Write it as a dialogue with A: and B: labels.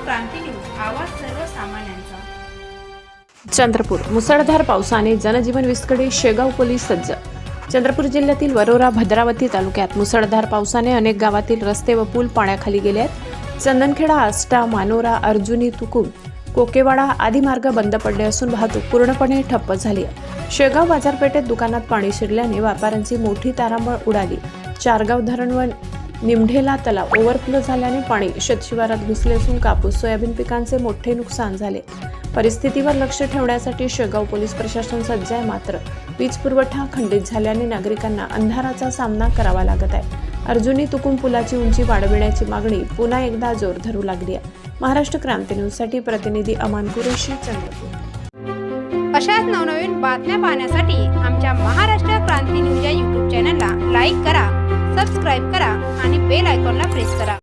A: क्रांती news, आवाज सर्वसामान्यांचा.
B: चंद्रपूर मुसळधार पावसाने जनजीवन विस्कळीत. शेगाव पोलीस सज्ज. चंद्रपूर जिल्ह्यातील वरोरा भद्रावती तालुक्यात मुसळधार पावसाने अनेक गावातील रस्ते व पूल पाण्याखाली गेले आहेत. चंदनखेडा, आष्टा, मानोरा, अर्जुनी, तुकुम, कोकेवाडा आदी मार्ग बंद पडले असून वाहतूक पूर्णपणे ठप्प झाली आहे. शेगाव बाजारपेठेत दुकानात पाणी शिरल्याने व्यापाऱ्यांची मोठी तारांबळ उडाली. चारगाव धरण व निमढेला तलाव ओव्हरफ्लो झाल्याने पाणी शेतशिवारात घुसले असून कापूस, सोयाबीन पिकांचे मोठे नुकसान झाले. परिस्थितीवर लक्ष ठेवण्यासाठी शेगाव पोलीस प्रशासन सज्ज आहे. मात्र वीज पुरवठा खंडित झाल्याने नागरिकांना अंधाराचा सामना करावा लागत आहे. अर्जुनी तुकुम पुलाची उंची वाढविण्याची मागणी पुन्हा एकदा जोर धरू लागली आहे. महाराष्ट्र क्रांती न्यूजसाठी प्रतिनिधी अमान कुरेशी, चंद्रपूर.
A: अशाच नवनवीन बातम्या पाहण्यासाठी आमच्या महाराष्ट्र क्रांती न्यूज या यूट्यूब चॅनलला लाईक करा, सबस्क्राईब करा आणि बेल आयकॉनला प्रेस करा.